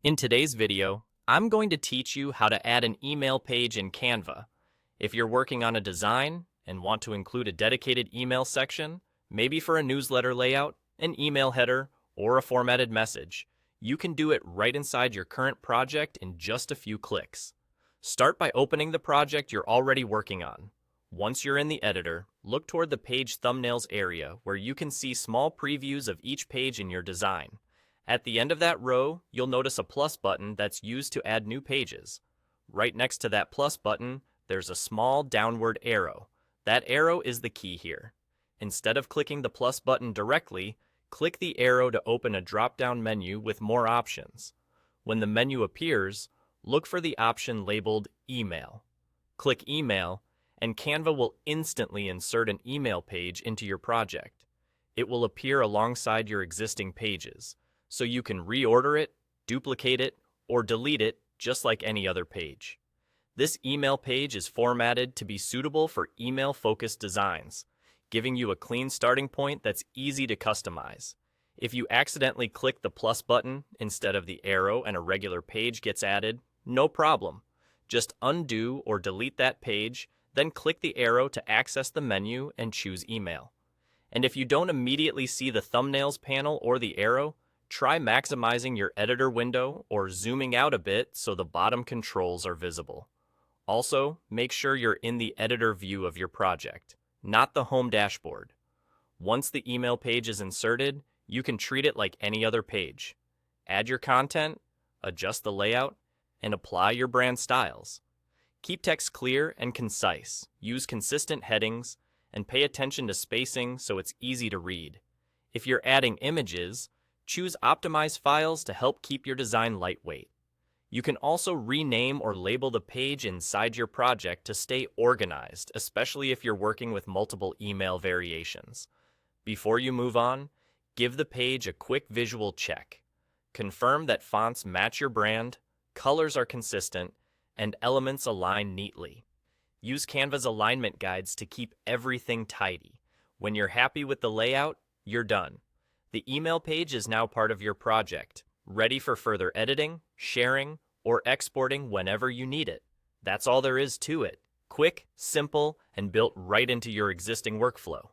In today's video, I'm going to teach you how to add an email page in Canva. If you're working on a design and want to include a dedicated email section, maybe for a newsletter layout, an email header, or a formatted message, you can do it right inside your current project in just a few clicks. Start by opening the project you're already working on. Once you're in the editor, look toward the page thumbnails area where you can see small previews of each page in your design. At the end of that row, you'll notice a plus button that's used to add new pages. Right next to that plus button, there's a small downward arrow. That arrow is the key here. Instead of clicking the plus button directly, click the arrow to open a drop-down menu with more options. When the menu appears, look for the option labeled Email. Click Email, and Canva will instantly insert an email page into your project. It will appear alongside your existing pages, so you can reorder it, duplicate it, or delete it just like any other page. This email page is formatted to be suitable for email-focused designs, giving you a clean starting point that's easy to customize. If you accidentally click the plus button instead of the arrow and a regular page gets added, no problem. Just undo or delete that page, then click the arrow to access the menu and choose Email. And if you don't immediately see the thumbnails panel or the arrow, try maximizing your editor window or zooming out a bit so the bottom controls are visible. Also, make sure you're in the editor view of your project, not the home dashboard. Once the email page is inserted, you can treat it like any other page. Add your content, adjust the layout, and apply your brand styles. Keep text clear and concise, use consistent headings, and pay attention to spacing so it's easy to read. If you're adding images, choose Optimize Files to help keep your design lightweight. You can also rename or label the page inside your project to stay organized, especially if you're working with multiple email variations. Before you move on, give the page a quick visual check. Confirm that fonts match your brand, colors are consistent, and elements align neatly. Use Canva's alignment guides to keep everything tidy. When you're happy with the layout, you're done. The email page is now part of your project, ready for further editing, sharing, or exporting whenever you need it. That's all there is to it. Quick, simple, and built right into your existing workflow.